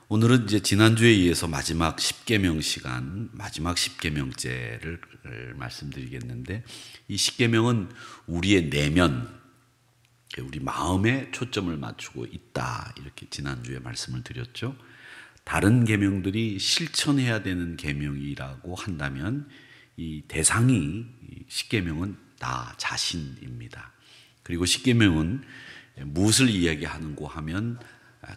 오늘은 이제 지난주에 이어서 마지막 10계명 시간, 마지막 10계명째를 말씀드리겠는데, 이 10계명은 우리의 내면, 우리 마음에 초점을 맞추고 있다, 이렇게 지난주에 말씀을 드렸죠. 다른 계명들이 실천해야 되는 계명이라고 한다면 이 대상이 10계명은 나 자신입니다. 그리고 10계명은 무엇을 이야기하는고 하면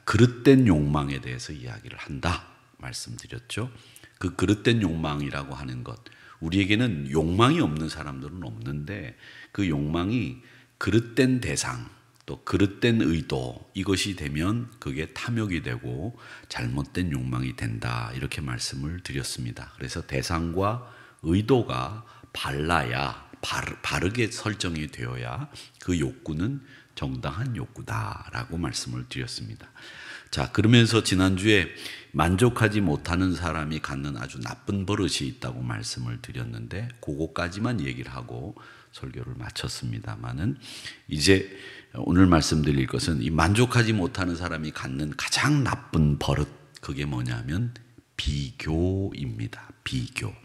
그릇된 욕망에 대해서 이야기를 한다 말씀드렸죠. 그 그릇된 욕망이라고 하는 것, 우리에게는 욕망이 없는 사람들은 없는데 그 욕망이 그릇된 대상 또 그릇된 의도, 이것이 되면 그게 탐욕이 되고 잘못된 욕망이 된다, 이렇게 말씀을 드렸습니다. 그래서 대상과 의도가 발라야, 바르게 설정이 되어야 그 욕구는 정당한 욕구다라고 말씀을 드렸습니다. 자, 그러면서 지난주에 만족하지 못하는 사람이 갖는 아주 나쁜 버릇이 있다고 말씀을 드렸는데, 그거까지만 얘기를 하고 설교를 마쳤습니다만은, 이제 오늘 말씀드릴 것은 이 만족하지 못하는 사람이 갖는 가장 나쁜 버릇, 그게 뭐냐면 비교입니다. 비교.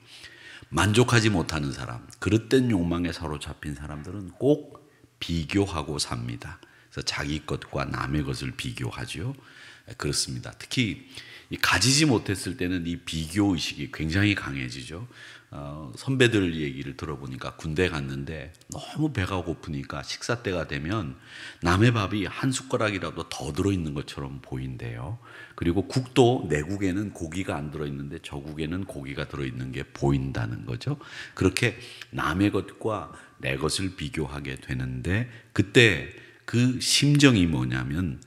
만족하지 못하는 사람, 그릇된 욕망에 사로잡힌 사람들은 꼭 비교하고 삽니다. 그래서 자기 것과 남의 것을 비교하죠. 그렇습니다. 특히 가지지 못했을 때는 이 비교 의식이 굉장히 강해지죠. 선배들 얘기를 들어보니까 군대 갔는데 너무 배가 고프니까 식사 때가 되면 남의 밥이 한 숟가락이라도 더 들어있는 것처럼 보인대요. 그리고 국도, 내 국에는 고기가 안 들어있는데 저 국에는 고기가 들어있는 게 보인다는 거죠. 그렇게 남의 것과 내 것을 비교하게 되는데, 그때 그 심정이 뭐냐면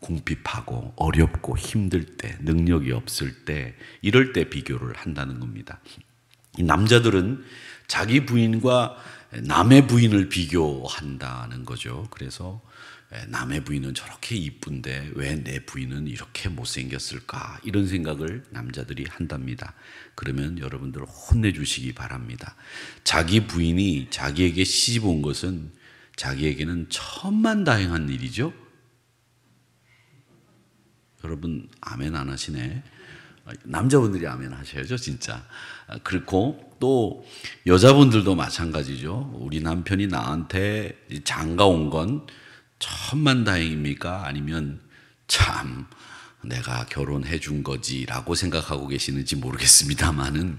궁핍하고 어렵고 힘들 때, 능력이 없을 때, 이럴 때 비교를 한다는 겁니다. 이 남자들은 자기 부인과 남의 부인을 비교한다는 거죠. 그래서 남의 부인은 저렇게 이쁜데 왜 내 부인은 이렇게 못생겼을까, 이런 생각을 남자들이 한답니다. 그러면 여러분들 혼내주시기 바랍니다. 자기 부인이 자기에게 시집 온 것은 자기에게는 천만다행한 일이죠. 여러분 아멘 안 하시네. 남자분들이 아멘 하셔야죠, 진짜. 그렇고 또 여자분들도 마찬가지죠. 우리 남편이 나한테 장가 온 건 천만다행입니까? 아니면 참 내가 결혼해 준 거지라고 생각하고 계시는지 모르겠습니다만은,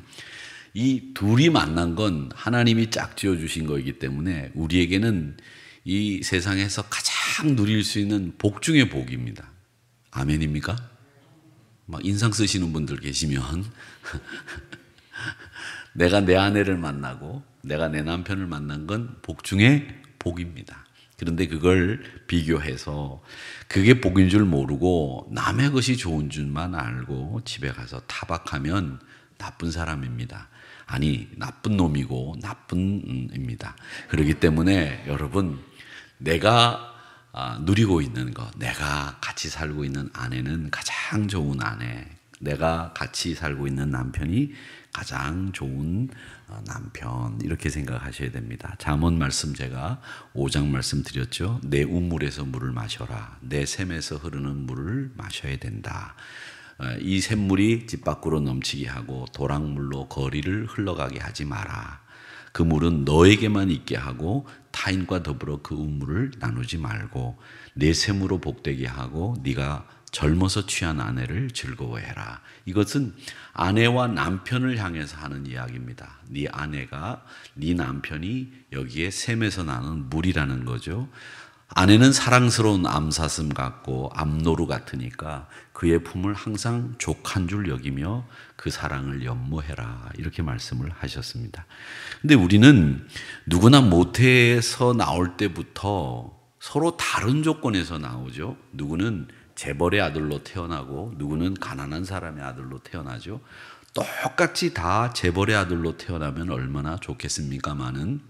이 둘이 만난 건 하나님이 짝지어 주신 거이기 때문에 우리에게는 이 세상에서 가장 누릴 수 있는 복 중의 복입니다. 아멘입니까? 막 인상 쓰시는 분들 계시면 내가 내 아내를 만나고 내가 내 남편을 만난 건 복 중에 복입니다. 그런데 그걸 비교해서 그게 복인 줄 모르고 남의 것이 좋은 줄만 알고 집에 가서 타박하면 나쁜 사람입니다. 아니, 나쁜 놈이고 나쁜입니다. 그렇기 때문에 여러분, 내가 누리고 있는 것, 내가 같이 살고 있는 아내는 가장 좋은 아내, 내가 같이 살고 있는 남편이 가장 좋은 남편, 이렇게 생각하셔야 됩니다. 잠언 말씀 제가 5장 말씀 드렸죠. 내 우물에서 물을 마셔라. 내 샘에서 흐르는 물을 마셔야 된다. 이 샘물이 집 밖으로 넘치게 하고 도랑물로 거리를 흘러가게 하지 마라. 그 물은 너에게만 있게 하고 타인과 더불어 그 우물을 나누지 말고 내 샘으로 복되게 하고 네가 젊어서 취한 아내를 즐거워해라. 이것은 아내와 남편을 향해서 하는 이야기입니다. 네 아내가, 네 남편이 여기에 샘에서 나는 물이라는 거죠. 아내는 사랑스러운 암사슴 같고 암노루 같으니까 그의 품을 항상 족한 줄 여기며 그 사랑을 연모해라, 이렇게 말씀을 하셨습니다. 근데 우리는 누구나 모태에서 나올 때부터 서로 다른 조건에서 나오죠. 누구는 재벌의 아들로 태어나고 누구는 가난한 사람의 아들로 태어나죠. 똑같이 다 재벌의 아들로 태어나면 얼마나 좋겠습니까마는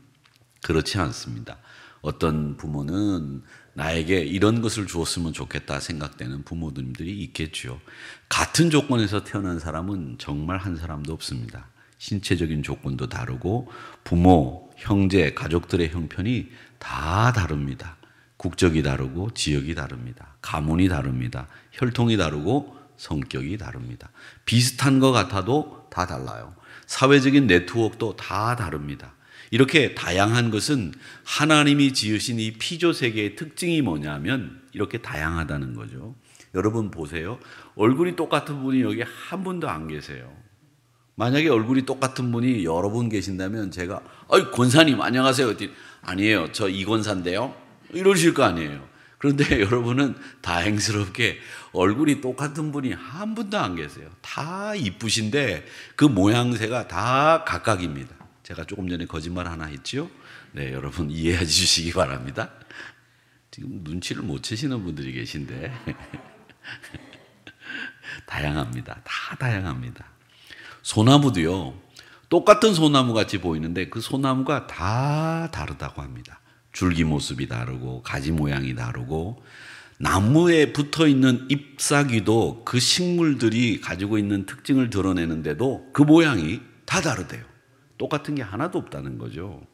그렇지 않습니다. 어떤 부모는 나에게 이런 것을 주었으면 좋겠다 생각되는 부모님들이 있겠죠. 같은 조건에서 태어난 사람은 정말 한 사람도 없습니다. 신체적인 조건도 다르고 부모, 형제, 가족들의 형편이 다 다릅니다. 국적이 다르고 지역이 다릅니다. 가문이 다릅니다. 혈통이 다르고 성격이 다릅니다. 비슷한 것 같아도 다 달라요. 사회적인 네트워크도 다 다릅니다. 이렇게 다양한 것은 하나님이 지으신 이 피조 세계의 특징이 뭐냐면 이렇게 다양하다는 거죠. 여러분 보세요. 얼굴이 똑같은 분이 여기 한 분도 안 계세요. 만약에 얼굴이 똑같은 분이 여러 분 계신다면 제가 권사님 안녕하세요. 아니에요. 저 이권사인데요. 이러실 거 아니에요. 그런데 여러분은 다행스럽게 얼굴이 똑같은 분이 한 분도 안 계세요. 다 이쁘신데 그 모양새가 다 각각입니다. 제가 조금 전에 거짓말 하나 했죠? 네, 여러분 이해해 주시기 바랍니다. 지금 눈치를 못 채시는 분들이 계신데 다양합니다. 다 다양합니다. 소나무도요. 똑같은 소나무 같이 보이는데 그 소나무가 다 다르다고 합니다. 줄기 모습이 다르고 가지 모양이 다르고 나무에 붙어있는 잎사귀도 그 식물들이 가지고 있는 특징을 드러내는데도 그 모양이 다 다르대요. 똑같은 게 하나도 없다는 거죠.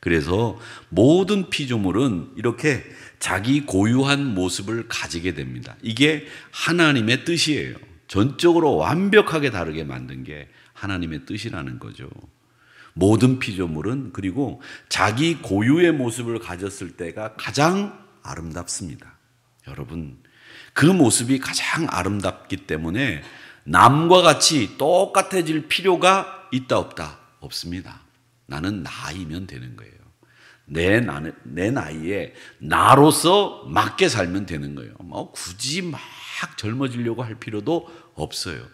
그래서 모든 피조물은 이렇게 자기 고유한 모습을 가지게 됩니다. 이게 하나님의 뜻이에요. 전적으로 완벽하게 다르게 만든 게 하나님의 뜻이라는 거죠. 모든 피조물은 그리고 자기 고유의 모습을 가졌을 때가 가장 아름답습니다. 여러분, 그 모습이 가장 아름답기 때문에 남과 같이 똑같아질 필요가 있다 없다? 없습니다. 나는 나이면 되는 거예요. 내 나이에 나로서 맞게 살면 되는 거예요. 굳이 막 젊어지려고 할 필요도 없어요.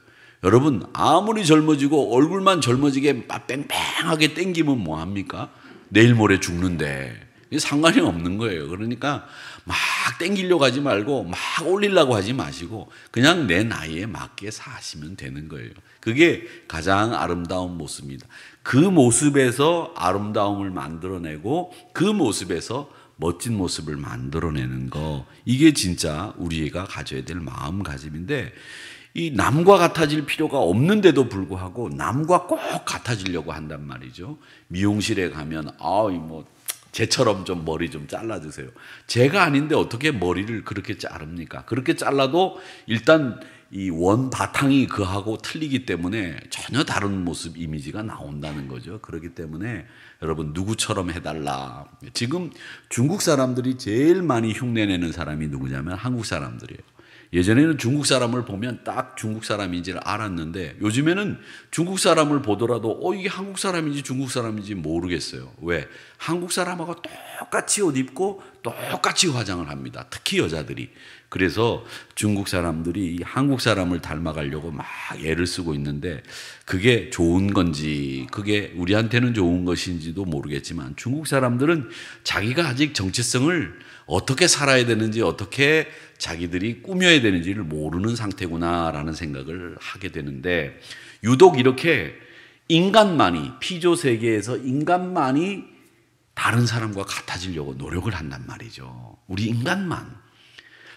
여러분 아무리 젊어지고 얼굴만 젊어지게 뺑뺑하게 땡기면 뭐합니까? 내일 모레 죽는데 상관이 없는 거예요. 그러니까 막 땡기려고 하지 말고 막 올리려고 하지 마시고 그냥 내 나이에 맞게 사시면 되는 거예요. 그게 가장 아름다운 모습입니다. 그 모습에서 아름다움을 만들어내고 그 모습에서 멋진 모습을 만들어내는 거, 이게 진짜 우리가 가져야 될 마음가짐인데 이 남과 같아질 필요가 없는데도 불구하고 남과 꼭 같아지려고 한단 말이죠. 미용실에 가면 쟤처럼 좀 머리 좀 잘라주세요. 제가 아닌데 어떻게 머리를 그렇게 자릅니까? 그렇게 잘라도 일단 이 원 바탕이 그하고 틀리기 때문에 전혀 다른 모습 이미지가 나온다는 거죠. 그렇기 때문에 여러분 누구처럼 해달라. 지금 중국 사람들이 제일 많이 흉내내는 사람이 누구냐면 한국 사람들이에요. 예전에는 중국 사람을 보면 딱 중국 사람인지를 알았는데 요즘에는 중국 사람을 보더라도 이게 한국 사람인지 중국 사람인지 모르겠어요. 왜? 한국 사람하고 똑같이 옷 입고 똑같이 화장을 합니다. 특히 여자들이. 그래서 중국 사람들이 한국 사람을 닮아가려고 막 애를 쓰고 있는데 그게 좋은 건지 그게 우리한테는 좋은 것인지도 모르겠지만 중국 사람들은 자기가 아직 정체성을 어떻게 살아야 되는지 어떻게 자기들이 꾸며야 되는지를 모르는 상태구나라는 생각을 하게 되는데 유독 이렇게 인간만이 피조 세계에서 인간만이 다른 사람과 같아지려고 노력을 한단 말이죠. 우리 인간만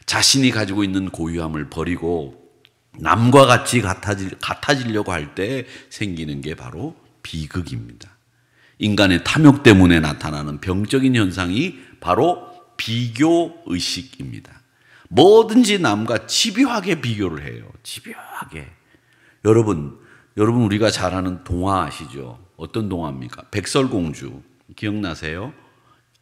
자신이 가지고 있는 고유함을 버리고 남과 같이 같아지려고 할 때 생기는 게 바로 비극입니다. 인간의 탐욕 때문에 나타나는 병적인 현상이 바로 비교의식입니다. 뭐든지 남과 집요하게 비교를 해요. 집요하게. 여러분 우리가 잘 아는 동화 아시죠? 어떤 동화입니까? 백설공주 기억나세요?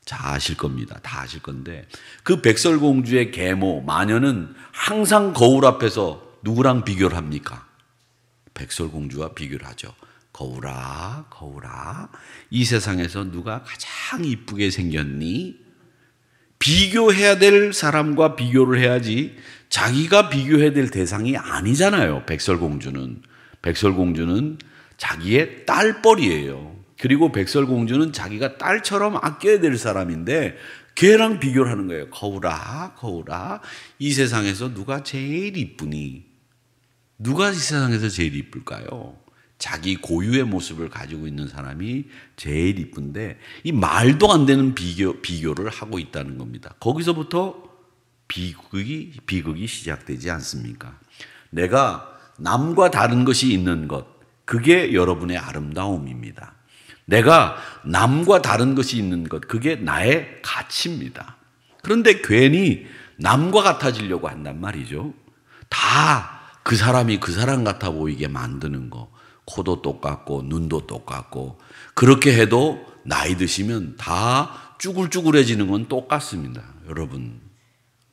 다 아실 겁니다. 다 아실 건데 그 백설공주의 계모 마녀는 항상 거울 앞에서 누구랑 비교를 합니까? 백설공주와 비교를 하죠. 거울아 거울아 이 세상에서 누가 가장 이쁘게 생겼니? 비교해야 될 사람과 비교를 해야지 자기가 비교해야 될 대상이 아니잖아요. 백설공주는 자기의 딸뻘이에요. 그리고 백설공주는 자기가 딸처럼 아껴야 될 사람인데 걔랑 비교를 하는 거예요. 거울아 거울아 이 세상에서 누가 제일 이쁘니? 누가 이 세상에서 제일 이쁠까요? 자기 고유의 모습을 가지고 있는 사람이 제일 이쁜데 이 말도 안 되는 비교를 하고 있다는 겁니다. 거기서부터 비극이 시작되지 않습니까? 내가 남과 다른 것이 있는 것, 그게 여러분의 아름다움입니다. 내가 남과 다른 것이 있는 것, 그게 나의 가치입니다. 그런데 괜히 남과 같아지려고 한단 말이죠. 다 그 사람이 그 사람 같아 보이게 만드는 거. 코도 똑같고 눈도 똑같고 그렇게 해도 나이 드시면 다 쭈글쭈글해지는 건 똑같습니다. 여러분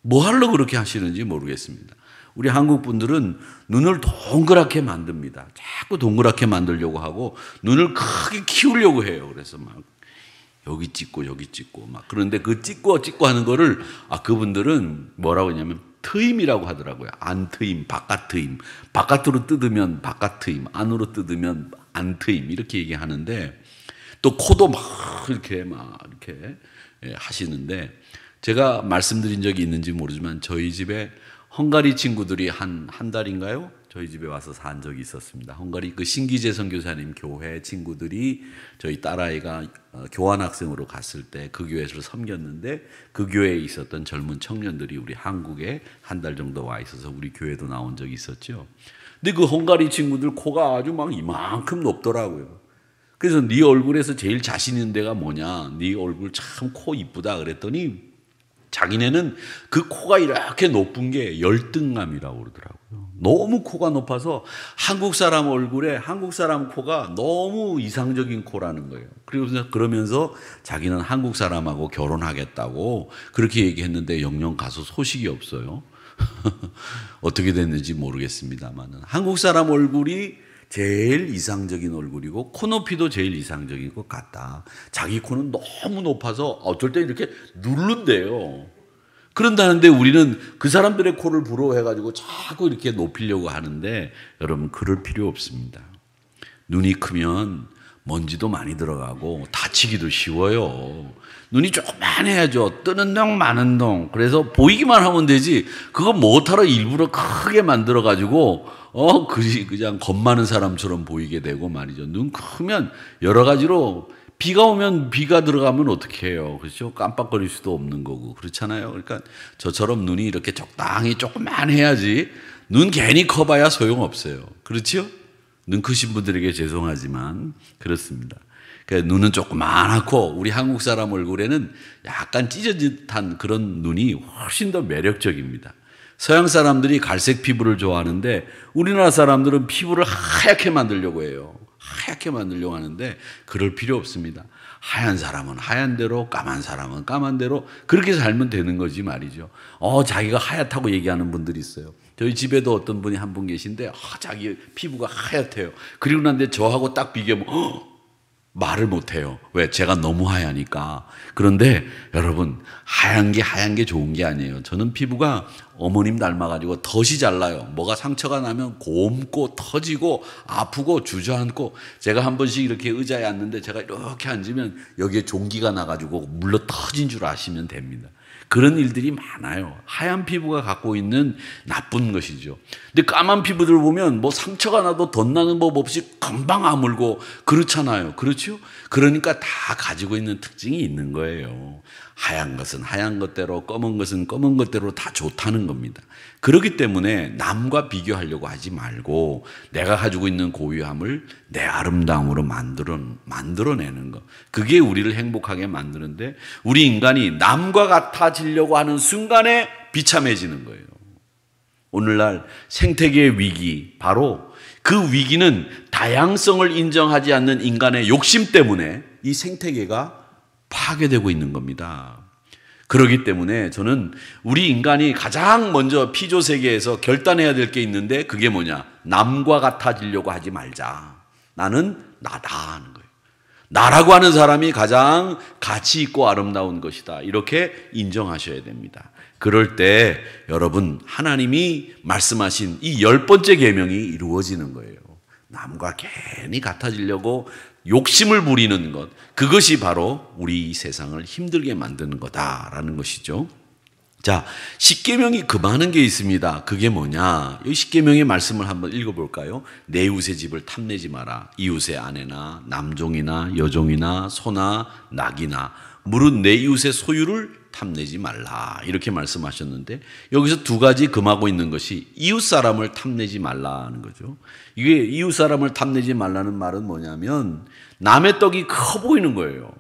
뭐 하려고 그렇게 하시는지 모르겠습니다. 우리 한국 분들은 눈을 동그랗게 만듭니다. 자꾸 동그랗게 만들려고 하고 눈을 크게 키우려고 해요. 그래서 막 여기 찍고 여기 찍고 막 그런데 그 찍고 하는 거를 그분들은 뭐라고 하냐면 트임이라고 하더라고요. 안 트임, 바깥 트임. 바깥으로 뜯으면 바깥 트임, 안으로 뜯으면 안 트임 이렇게 얘기하는데 또 코도 막 이렇게 하시는데 제가 말씀드린 적이 있는지 모르지만 저희 집에 헝가리 친구들이 한 달인가요? 저희 집에 와서 산 적이 있었습니다. 헝가리 그 신기재 선교사님 교회 친구들이 저희 딸아이가 교환학생으로 갔을 때 그 교회에서 섬겼는데 그 교회에 있었던 젊은 청년들이 우리 한국에 한 달 정도 와 있어서 우리 교회도 나온 적이 있었죠. 근데 그 헝가리 친구들 코가 아주 막 이만큼 높더라고요. 그래서 네 얼굴에서 제일 자신 있는 데가 뭐냐? 네 얼굴 참 코 이쁘다 그랬더니 자기네는 그 코가 이렇게 높은 게 열등감이라고 그러더라고요. 너무 코가 높아서 한국 사람 얼굴에 한국 사람 코가 너무 이상적인 코라는 거예요. 그러면서 자기는 한국 사람하고 결혼하겠다고 그렇게 얘기했는데 영영 가서 소식이 없어요. 어떻게 됐는지 모르겠습니다만 한국 사람 얼굴이 제일 이상적인 얼굴이고 코 높이도 제일 이상적인 것 같다. 자기 코는 너무 높아서 어쩔 때 이렇게 누른대요. 그런다는데 우리는 그 사람들의 코를 부러워해가지고 자꾸 이렇게 높이려고 하는데 여러분 그럴 필요 없습니다. 눈이 크면 먼지도 많이 들어가고 다치기도 쉬워요. 눈이 조그만해야죠. 뜨는 동 마는 동. 그래서 보이기만 하면 되지 그거 못하러 일부러 크게 만들어가지고 그냥 겁 많은 사람처럼 보이게 되고 말이죠. 눈 크면 여러 가지로 비가 오면 비가 들어가면 어떻게 해요? 그렇죠? 깜빡거릴 수도 없는 거고 그렇잖아요. 그러니까 저처럼 눈이 이렇게 적당히 조금만 해야지 눈 괜히 커봐야 소용없어요. 그렇죠? 눈 크신 분들에게 죄송하지만 그렇습니다. 그러니까 눈은 조그만하고 우리 한국 사람 얼굴에는 약간 찢어짓한 그런 눈이 훨씬 더 매력적입니다. 서양 사람들이 갈색 피부를 좋아하는데 우리나라 사람들은 피부를 하얗게 만들려고 해요. 하얗게 만들려고 하는데 그럴 필요 없습니다. 하얀 사람은 하얀 대로 까만 사람은 까만 대로 그렇게 살면 되는 거지 말이죠. 자기가 하얗다고 얘기하는 분들이 있어요. 저희 집에도 어떤 분이 한 분 계신데 자기 피부가 하얗대요. 그리고 난데 저하고 딱 비교하면 말을 못해요. 왜? 제가 너무 하얘니까. 그런데 여러분 하얀 게 좋은 게 아니에요. 저는 피부가 어머님 닮아가지고 덫이 잘나요. 뭐가 상처가 나면 곰고 터지고 아프고 주저앉고 제가 한 번씩 이렇게 의자에 앉는데 제가 이렇게 앉으면 여기에 종기가 나가지고 물러 터진 줄 아시면 됩니다. 그런 일들이 많아요. 하얀 피부가 갖고 있는 나쁜 것이죠. 근데 까만 피부들 보면 뭐 상처가 나도 덧나는 법 없이 금방 아물고 그렇잖아요. 그렇죠? 그러니까 다 가지고 있는 특징이 있는 거예요. 하얀 것은 하얀 것대로 검은 것은 검은 것대로 다 좋다는 겁니다. 그렇기 때문에 남과 비교하려고 하지 말고 내가 가지고 있는 고유함을 내 아름다움으로 만들어내는 것. 그게 우리를 행복하게 만드는데 우리 인간이 남과 같아지려고 하는 순간에 비참해지는 거예요. 오늘날 생태계의 위기, 바로 그 위기는 다양성을 인정하지 않는 인간의 욕심 때문에 이 생태계가 파괴되고 있는 겁니다. 그렇기 때문에 저는 우리 인간이 가장 먼저 피조 세계에서 결단해야 될 게 있는데 그게 뭐냐? 남과 같아지려고 하지 말자. 나는 나다 하는 거예요. 나라고 하는 사람이 가장 가치 있고 아름다운 것이다. 이렇게 인정하셔야 됩니다. 그럴 때 여러분 하나님이 말씀하신 이 10번째 계명이 이루어지는 거예요. 남과 괜히 같아지려고 욕심을 부리는 것, 그것이 바로 우리 이 세상을 힘들게 만드는 거다라는 것이죠. 자, 십계명이 그 많은 게 있습니다. 그게 뭐냐? 이 십계명의 말씀을 한번 읽어볼까요? 내 이웃의 집을 탐내지 마라. 이웃의 아내나 남종이나 여종이나 소나 낙이나 무릇 내 이웃의 소유를 탐내지 말라. 이렇게 말씀하셨는데 여기서 두 가지 금하고 있는 것이 이웃 사람을 탐내지 말라는 거죠. 이게 이웃 사람을 탐내지 말라는 말은 뭐냐면 남의 떡이 커 보이는 거예요.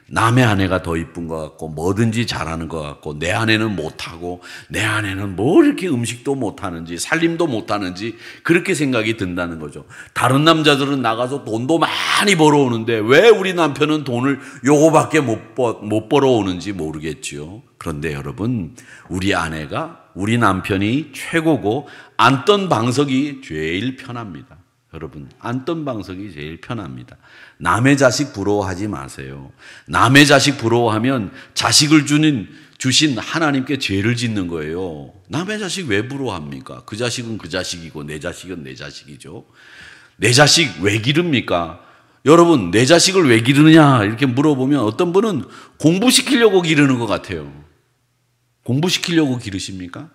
남의 아내가 더 이쁜 것 같고 뭐든지 잘하는 것 같고 내 아내는 못하고 내 아내는 뭐 이렇게 음식도 못하는지 살림도 못하는지 그렇게 생각이 든다는 거죠. 다른 남자들은 나가서 돈도 많이 벌어오는데 왜 우리 남편은 돈을 요거밖에 못 벌어오는지 모르겠죠. 그런데 여러분, 우리 아내가 우리 남편이 최고고 앉던 방석이 제일 편합니다. 여러분, 앉던 방석이 제일 편합니다. 남의 자식 부러워하지 마세요. 남의 자식 부러워하면 자식을 주신 하나님께 죄를 짓는 거예요. 남의 자식 왜 부러워합니까? 그 자식은 그 자식이고 내 자식은 내 자식이죠. 내 자식 왜 기릅니까? 여러분, 내 자식을 왜 기르느냐 이렇게 물어보면 어떤 분은 공부시키려고 기르는 것 같아요. 공부시키려고 기르십니까?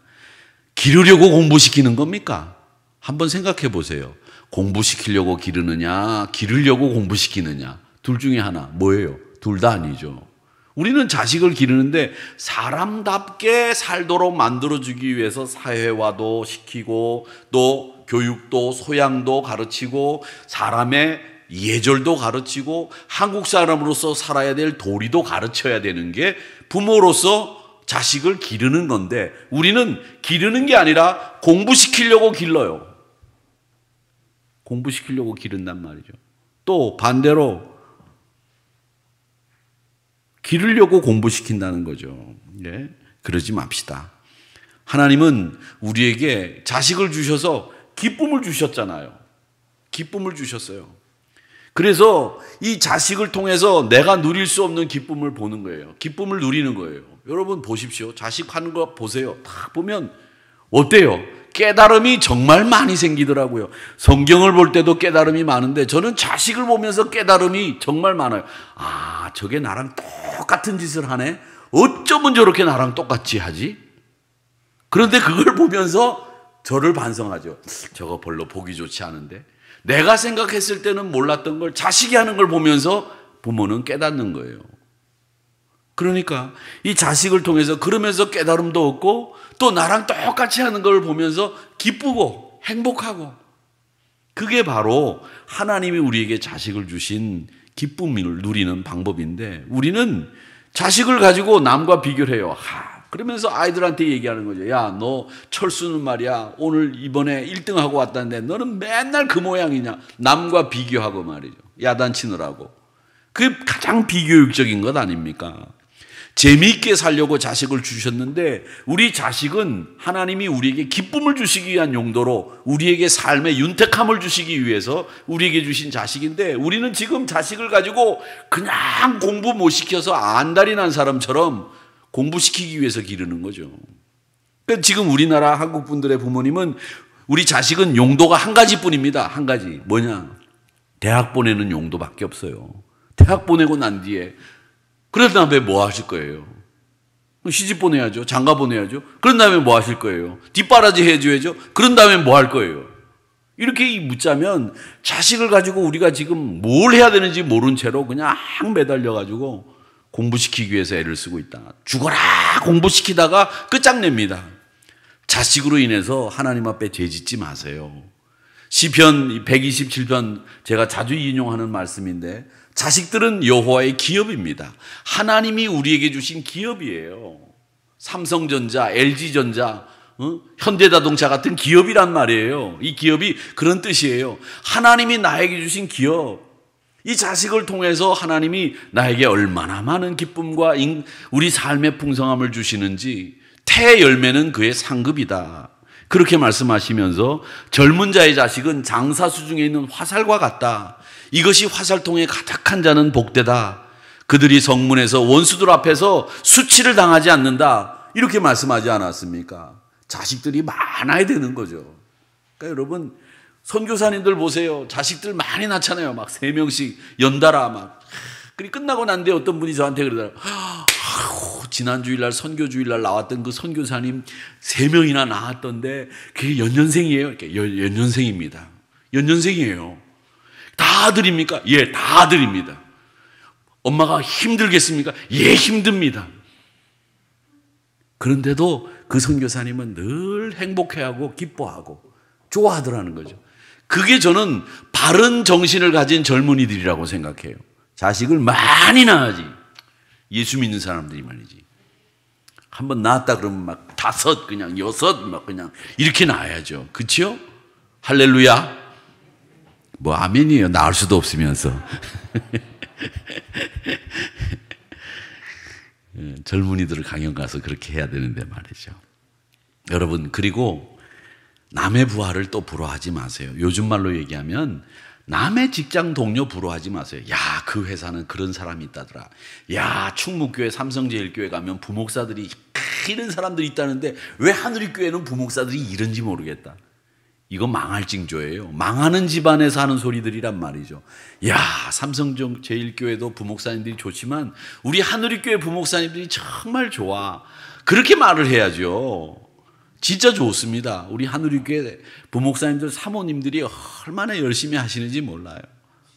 기르려고 공부시키는 겁니까? 한번 생각해 보세요. 공부시키려고 기르느냐, 기르려고 공부시키느냐. 둘 중에 하나. 뭐예요? 둘 다 아니죠. 우리는 자식을 기르는데 사람답게 살도록 만들어주기 위해서 사회화도 시키고 또 교육도 소양도 가르치고 사람의 예절도 가르치고 한국 사람으로서 살아야 될 도리도 가르쳐야 되는 게 부모로서 자식을 기르는 건데 우리는 기르는 게 아니라 공부시키려고 길러요. 공부시키려고 기른단 말이죠. 또 반대로 기르려고 공부시킨다는 거죠. 네? 그러지 맙시다. 하나님은 우리에게 자식을 주셔서 기쁨을 주셨잖아요. 기쁨을 주셨어요. 그래서 이 자식을 통해서 내가 누릴 수 없는 기쁨을 보는 거예요. 기쁨을 누리는 거예요. 여러분 보십시오. 자식 하는 거 보세요. 딱 보면 어때요? 깨달음이 정말 많이 생기더라고요. 성경을 볼 때도 깨달음이 많은데 저는 자식을 보면서 깨달음이 정말 많아요. 아, 저게 나랑 똑같은 짓을 하네? 어쩌면 저렇게 나랑 똑같이 하지? 그런데 그걸 보면서 저를 반성하죠. 저거 별로 보기 좋지 않은데? 내가 생각했을 때는 몰랐던 걸 자식이 하는 걸 보면서 부모는 깨닫는 거예요. 그러니까 이 자식을 통해서 그러면서 깨달음도 얻고 또 나랑 똑같이 하는 걸 보면서 기쁘고 행복하고 그게 바로 하나님이 우리에게 자식을 주신 기쁨을 누리는 방법인데 우리는 자식을 가지고 남과 비교를 해요. 그러면서 아이들한테 얘기하는 거죠. 야, 너 철수는 말이야 오늘 이번에 1등하고 왔다는데 너는 맨날 그 모양이냐. 남과 비교하고 말이죠. 야단치느라고. 그게 가장 비교육적인 것 아닙니까? 재미있게 살려고 자식을 주셨는데 우리 자식은 하나님이 우리에게 기쁨을 주시기 위한 용도로 우리에게 삶의 윤택함을 주시기 위해서 우리에게 주신 자식인데 우리는 지금 자식을 가지고 그냥 공부 못 시켜서 안달이 난 사람처럼 공부시키기 위해서 기르는 거죠. 그러니까 지금 우리나라 한국 분들의 부모님은 우리 자식은 용도가 한 가지뿐입니다. 한 가지. 뭐냐? 대학 보내는 용도밖에 없어요. 대학 보내고 난 뒤에 그런 다음에 뭐 하실 거예요? 시집 보내야죠. 장가 보내야죠. 그런 다음에 뭐 하실 거예요? 뒷바라지 해줘야죠. 그런 다음에 뭐 할 거예요? 이렇게 묻자면 자식을 가지고 우리가 지금 뭘 해야 되는지 모른 채로 그냥 매달려가지고 공부시키기 위해서 애를 쓰고 있다. 죽어라 공부시키다가 끝장냅니다. 자식으로 인해서 하나님 앞에 죄짓지 마세요. 시편 127편 제가 자주 인용하는 말씀인데 자식들은 여호와의 기업입니다. 하나님이 우리에게 주신 기업이에요. 삼성전자, LG전자, 현대자동차 같은 기업이란 말이에요. 이 기업이 그런 뜻이에요. 하나님이 나에게 주신 기업. 이 자식을 통해서 하나님이 나에게 얼마나 많은 기쁨과 우리 삶의 풍성함을 주시는지 태의 열매는 그의 상급이다. 그렇게 말씀하시면서 젊은 자의 자식은 장사수 중에 있는 화살과 같다. 이것이 화살통에 가득한 자는 복되다. 그들이 성문에서 원수들 앞에서 수치를 당하지 않는다. 이렇게 말씀하지 않았습니까? 자식들이 많아야 되는 거죠. 그러니까 여러분 선교사님들 보세요. 자식들 많이 낳잖아요. 막 3명씩 연달아 막. 그리고 끝나고 난 뒤에 어떤 분이 저한테 그러더라고요. 지난 주일날 선교주일날 나왔던 그 선교사님 3명이나 낳았던데 그게 연년생이에요. 연년생입니다. 연년생이에요. 다 아들입니까? 예, 다 아들입니다. 엄마가 힘들겠습니까? 예, 힘듭니다. 그런데도 그 선교사님은 늘 행복해하고 기뻐하고 좋아하더라는 거죠. 그게 저는 바른 정신을 가진 젊은이들이라고 생각해요. 자식을 많이 낳아야지. 예수 믿는 사람들이 말이지. 한번 낳았다 그러면 막 5, 그냥 6, 막 그냥 이렇게 낳아야죠. 그렇죠? 할렐루야. 뭐 아멘이에요. 낳을 수도 없으면서. 젊은이들을 강연 가서 그렇게 해야 되는데 말이죠. 여러분, 그리고 남의 부하를 또 부러워하지 마세요. 요즘 말로 얘기하면 남의 직장 동료 부러워하지 마세요. 야, 그 회사는 그런 사람이 있다더라. 야, 충무교회 삼성제일교회 가면 부목사들이 이런 사람들이 있다는데 왜 하늘이교회는 부목사들이 이런지 모르겠다. 이거 망할 징조예요. 망하는 집안에서 하는 소리들이란 말이죠. 야, 삼성제일교회도 부목사님들이 좋지만 우리 하늘이교회 부목사님들이 정말 좋아. 그렇게 말을 해야죠. 진짜 좋습니다. 우리 하늘이교회 부목사님들, 사모님들이 얼마나 열심히 하시는지 몰라요.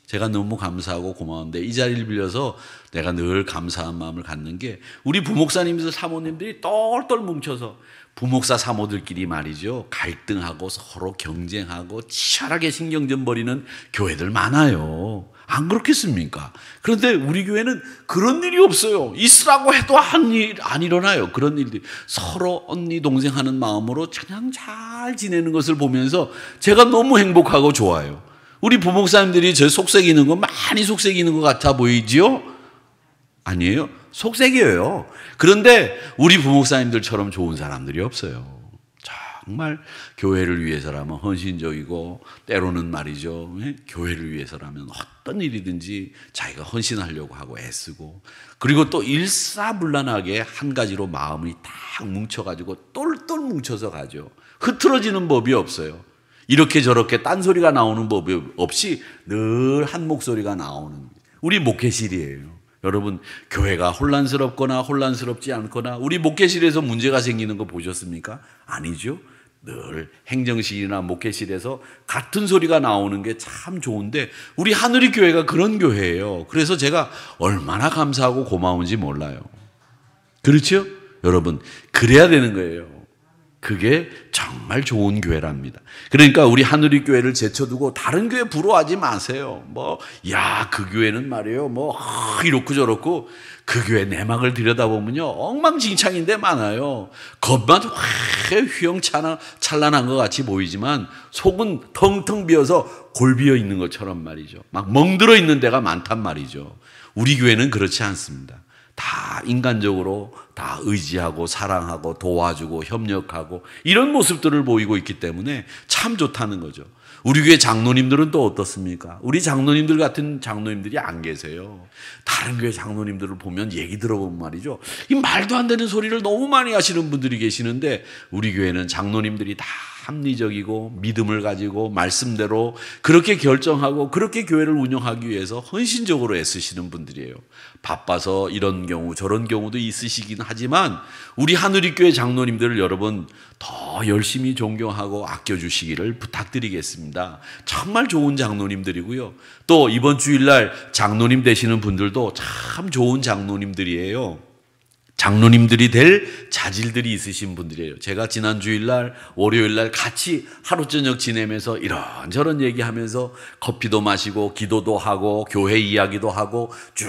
제가 너무 감사하고 고마운데 이 자리를 빌려서 내가 늘 감사한 마음을 갖는 게 우리 부목사님들, 사모님들이 똘똘 뭉쳐서 부목사 사모들끼리 말이죠. 갈등하고 서로 경쟁하고 치열하게 신경전 벌이는 교회들 많아요. 안 그렇겠습니까? 그런데 우리 교회는 그런 일이 없어요. 있으라고 해도 안 일어나요. 그런 일들이 서로 언니 동생 하는 마음으로 그냥 잘 지내는 것을 보면서 제가 너무 행복하고 좋아요. 우리 부목사님들이 저 속색이는 거 많이 속색이는 것 같아 보이지요? 아니에요. 속색이에요. 그런데 우리 부목사님들처럼 좋은 사람들이 없어요. 정말 교회를 위해서라면 헌신적이고 때로는 말이죠. 교회를 위해서라면 어떤 일이든지 자기가 헌신하려고 하고 애쓰고 그리고 또 일사불란하게 한 가지로 마음이 딱 뭉쳐가지고 똘똘 뭉쳐서 가죠. 흐트러지는 법이 없어요. 이렇게 저렇게 딴소리가 나오는 법이 없이 늘 한 목소리가 나오는 우리 목회실이에요. 여러분, 교회가 혼란스럽거나 혼란스럽지 않거나 우리 목회실에서 문제가 생기는 거 보셨습니까? 아니죠. 늘 행정실이나 목회실에서 같은 소리가 나오는 게 참 좋은데 우리 하늘이 교회가 그런 교회예요. 그래서 제가 얼마나 감사하고 고마운지 몰라요. 그렇죠? 여러분, 그래야 되는 거예요. 그게 정말 좋은 교회랍니다. 그러니까 우리 하늘이 교회를 제쳐두고 다른 교회 부러워하지 마세요. 그 교회는 말이에요. 이렇고 저렇고 그 교회 내막을 들여다보면요. 엉망진창인데 많아요. 겉만 휘황찬란한 것 같이 보이지만 속은 텅텅 비어서 골 비어 있는 것처럼 말이죠. 막 멍들어 있는 데가 많단 말이죠. 우리 교회는 그렇지 않습니다. 다 인간적으로 다 의지하고 사랑하고 도와주고 협력하고 이런 모습들을 보이고 있기 때문에 참 좋다는 거죠. 우리 교회 장로님들은 또 어떻습니까? 우리 장로님들 같은 장로님들이 안 계세요. 다른 교회 장로님들을 보면 얘기 들어보면 말이죠. 이 말도 안 되는 소리를 너무 많이 하시는 분들이 계시는데 우리 교회는 장로님들이 다 합리적이고 믿음을 가지고 말씀대로 그렇게 결정하고 그렇게 교회를 운영하기 위해서 헌신적으로 애쓰시는 분들이에요. 바빠서 이런 경우 저런 경우도 있으시긴 하지만 우리 하늘이교회 장로님들을 여러분 더 열심히 존경하고 아껴주시기를 부탁드리겠습니다. 정말 좋은 장로님들이고요. 또 이번 주일날 장로님 되시는 분들도 참 좋은 장로님들이에요. 장로님들이 될 자질들이 있으신 분들이에요. 제가 지난 주일날 월요일날 같이 하루 저녁 지내면서 이런저런 얘기하면서 커피도 마시고 기도도 하고 교회 이야기도 하고 쭉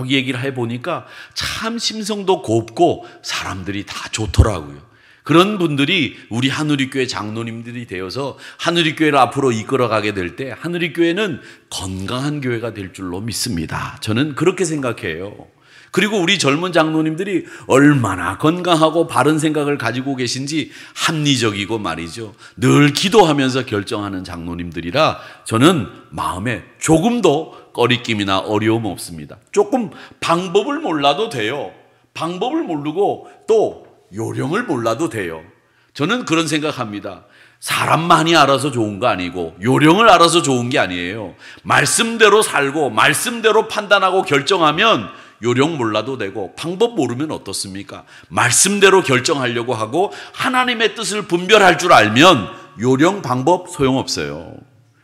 얘기를 해보니까 참 심성도 곱고 사람들이 다 좋더라고요. 그런 분들이 우리 하늘이교회 장로님들이 되어서 하늘이교회를 앞으로 이끌어가게 될 때 하늘이교회는 건강한 교회가 될 줄로 믿습니다. 저는 그렇게 생각해요. 그리고 우리 젊은 장로님들이 얼마나 건강하고 바른 생각을 가지고 계신지 합리적이고 말이죠. 늘 기도하면서 결정하는 장로님들이라 저는 마음에 조금도 꺼리낌이나 어려움 없습니다. 조금 방법을 몰라도 돼요. 방법을 모르고 또 요령을 몰라도 돼요. 저는 그런 생각합니다. 사람 많이 알아서 좋은 거 아니고 요령을 알아서 좋은 게 아니에요. 말씀대로 살고 말씀대로 판단하고 결정하면 요령 몰라도 되고 방법 모르면 어떻습니까? 말씀대로 결정하려고 하고 하나님의 뜻을 분별할 줄 알면 요령 방법 소용없어요.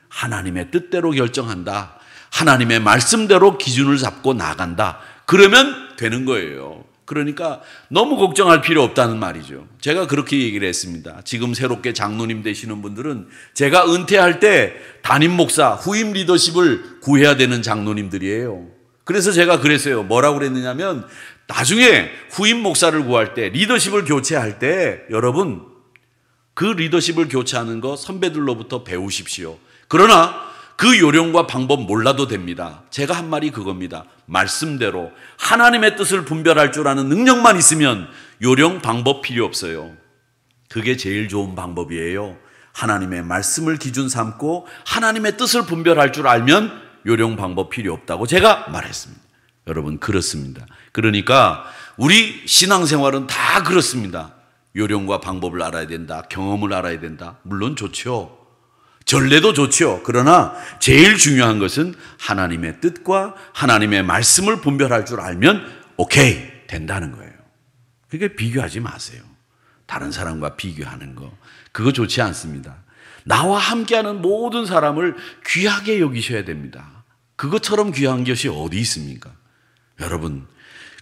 하나님의 뜻대로 결정한다. 하나님의 말씀대로 기준을 잡고 나간다. 그러면 되는 거예요. 그러니까 너무 걱정할 필요 없다는 말이죠. 제가 그렇게 얘기를 했습니다. 지금 새롭게 장로님 되시는 분들은 제가 은퇴할 때 담임 목사, 후임 리더십을 구해야 되는 장로님들이에요. 그래서 제가 그랬어요. 뭐라고 그랬느냐면 나중에 후임 목사를 구할 때, 리더십을 교체할 때 여러분 그 리더십을 교체하는 거 선배들로부터 배우십시오. 그러나 그 요령과 방법 몰라도 됩니다. 제가 한 말이 그겁니다. 말씀대로 하나님의 뜻을 분별할 줄 아는 능력만 있으면 요령 방법 필요 없어요. 그게 제일 좋은 방법이에요. 하나님의 말씀을 기준 삼고 하나님의 뜻을 분별할 줄 알면 요령 방법 필요 없다고 제가 말했습니다. 여러분 그렇습니다. 그러니까 우리 신앙생활은 다 그렇습니다. 요령과 방법을 알아야 된다. 경험을 알아야 된다. 물론 좋죠. 전례도 좋죠. 그러나 제일 중요한 것은 하나님의 뜻과 하나님의 말씀을 분별할 줄 알면 오케이 된다는 거예요. 그러니까 비교하지 마세요. 다른 사람과 비교하는 거 그거 좋지 않습니다. 나와 함께하는 모든 사람을 귀하게 여기셔야 됩니다. 그것처럼 귀한 것이 어디 있습니까? 여러분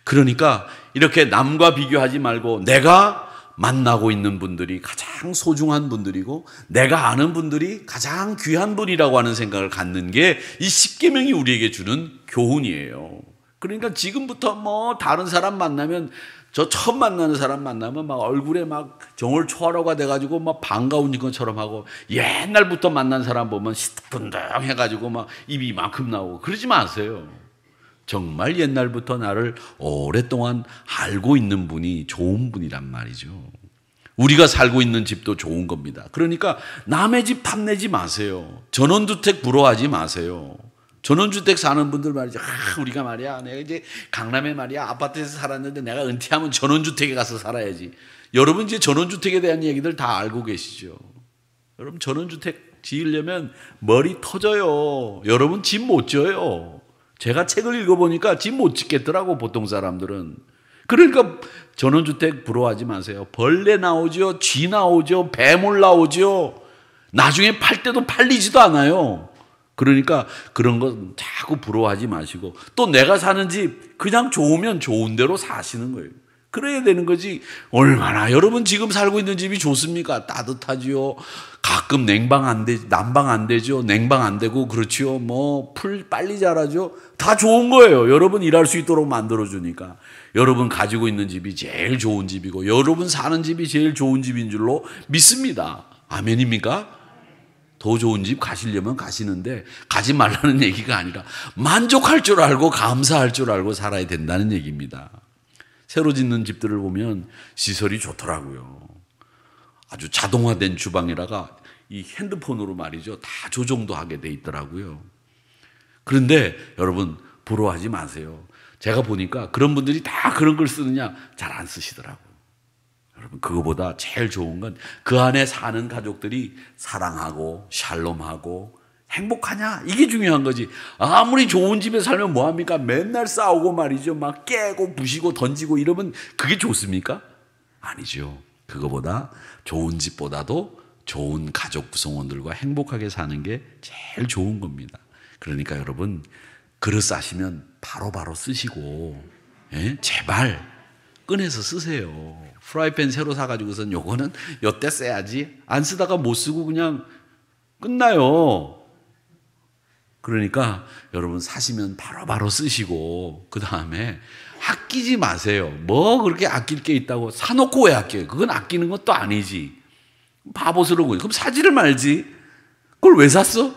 그러니까 이렇게 남과 비교하지 말고 내가 만나고 있는 분들이 가장 소중한 분들이고 내가 아는 분들이 가장 귀한 분이라고 하는 생각을 갖는 게 이 십계명이 우리에게 주는 교훈이에요. 그러니까 지금부터 뭐 다른 사람 만나면 저 처음 만나는 사람 만나면 막 얼굴에 막 정월초하루가 돼가지고 막 반가운 것처럼 하고 옛날부터 만난 사람 보면 시큰둥해가지고 막 입이 이만큼 나오고 그러지 마세요. 정말 옛날부터 나를 오랫동안 알고 있는 분이 좋은 분이란 말이죠. 우리가 살고 있는 집도 좋은 겁니다. 그러니까 남의 집 탐내지 마세요. 전원주택 부러워하지 마세요. 전원주택 사는 분들 말이죠. 우리가 말이야 내가 이제 강남에 말이야 아파트에서 살았는데 내가 은퇴하면 전원주택에 가서 살아야지. 여러분 이제 전원주택에 대한 얘기들 다 알고 계시죠. 여러분 전원주택 지으려면 머리 터져요. 여러분 집 못 지어요. 제가 책을 읽어보니까 집 못 짓겠더라고 보통 사람들은. 그러니까 전원주택 부러워하지 마세요. 벌레 나오죠. 쥐 나오죠. 뱀올 나오죠. 나중에 팔 때도 팔리지도 않아요. 그러니까 그런 거 자꾸 부러워하지 마시고 또 내가 사는 집 그냥 좋으면 좋은 대로 사시는 거예요. 그래야 되는 거지. 얼마나 여러분 지금 살고 있는 집이 좋습니까? 따뜻하지요. 가끔 난방 안 되죠. 냉방 안 되고 그렇지요. 뭐 풀 빨리 자라죠. 다 좋은 거예요. 여러분 일할 수 있도록 만들어주니까. 여러분 가지고 있는 집이 제일 좋은 집이고 여러분 사는 집이 제일 좋은 집인 줄로 믿습니다. 아멘입니까? 더 좋은 집 가시려면 가시는데 가지 말라는 얘기가 아니라 만족할 줄 알고 감사할 줄 알고 살아야 된다는 얘기입니다. 새로 짓는 집들을 보면 시설이 좋더라고요. 아주 자동화된 주방에다가 이 핸드폰으로 말이죠. 다 조정도 하게 돼 있더라고요. 그런데 여러분 부러워하지 마세요. 제가 보니까 그런 분들이 다 그런 걸 쓰느냐 잘 안 쓰시더라고요. 여러분 그거보다 제일 좋은 건 그 안에 사는 가족들이 사랑하고 샬롬하고 행복하냐? 이게 중요한 거지. 아무리 좋은 집에 살면 뭐합니까? 맨날 싸우고 말이죠. 막 깨고 부시고 던지고 이러면 그게 좋습니까? 아니죠. 그거보다 좋은 집보다도 좋은 가족 구성원들과 행복하게 사는 게 제일 좋은 겁니다. 그러니까 여러분 그릇 싸시면 바로바로 쓰시고 제발 꺼내서 쓰세요. 프라이팬 새로 사가지고선 요거는 요때 써야지 안 쓰다가 못 쓰고 그냥 끝나요. 그러니까 여러분 사시면 바로바로 쓰시고 그 다음에 아끼지 마세요. 뭐 그렇게 아낄 게 있다고 사놓고 왜 아껴요? 그건 아끼는 것도 아니지. 바보스러운 그럼 사지를 말지. 그걸 왜 샀어?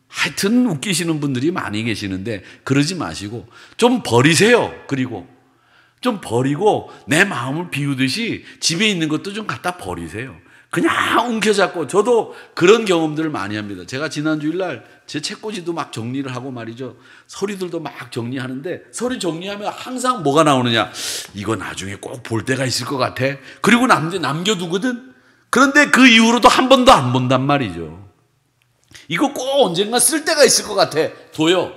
하여튼 웃기시는 분들이 많이 계시는데 그러지 마시고 좀 버리세요. 그리고 좀 버리고 내 마음을 비우듯이 집에 있는 것도 좀 갖다 버리세요. 그냥 움켜잡고 저도 그런 경험들을 많이 합니다. 제가 지난 주일날 제 책꽂이도 막 정리를 하고 말이죠. 서리들도 막 정리하는데 서리 정리하면 항상 뭐가 나오느냐. 이거 나중에 꼭 볼 때가 있을 것 같아. 그리고 남겨두거든. 그런데 그 이후로도 한 번도 안 본단 말이죠. 이거 꼭 언젠가 쓸 때가 있을 것 같아. 둬요.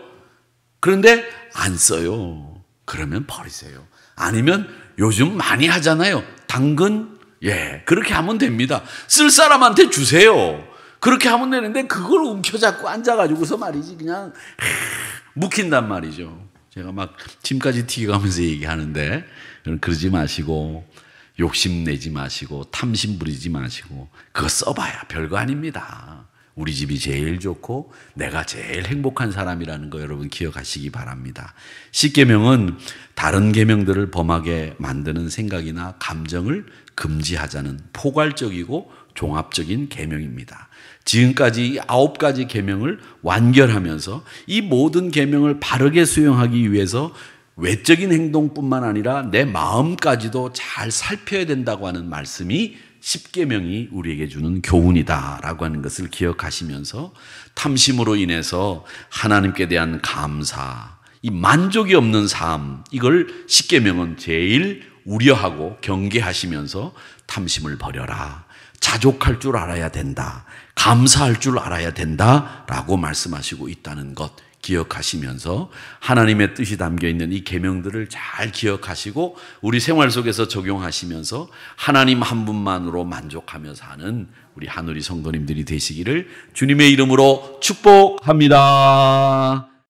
그런데 안 써요. 그러면 버리세요. 아니면 요즘 많이 하잖아요. 당근. 그렇게 하면 됩니다. 쓸 사람한테 주세요. 그렇게 하면 되는데 그걸 움켜잡고 앉아가지고서 말이지 그냥 묵힌단 말이죠. 제가 막 침까지 튀겨가면서 얘기하는데 그러지 마시고 욕심내지 마시고 탐심 부리지 마시고 그거 써봐야 별거 아닙니다. 우리 집이 제일 좋고 내가 제일 행복한 사람이라는 거 여러분 기억하시기 바랍니다. 10계명은 다른 계명들을 범하게 만드는 생각이나 감정을 금지하자는 포괄적이고 종합적인 계명입니다. 지금까지 9가지 계명을 완결하면서 이 모든 계명을 바르게 수용하기 위해서 외적인 행동뿐만 아니라 내 마음까지도 잘 살펴야 된다고 하는 말씀이 10계명이 우리에게 주는 교훈이다라고 하는 것을 기억하시면서 탐심으로 인해서 하나님께 대한 감사, 이 만족이 없는 삶, 이걸 10계명은 제일 우려하고 경계하시면서 탐심을 버려라. 자족할 줄 알아야 된다. 감사할 줄 알아야 된다라고 말씀하시고 있다는 것 기억하시면서 하나님의 뜻이 담겨있는 이 계명들을 잘 기억하시고 우리 생활 속에서 적용하시면서 하나님 한 분만으로 만족하며 사는 우리 하누리 성도님들이 되시기를 주님의 이름으로 축복합니다.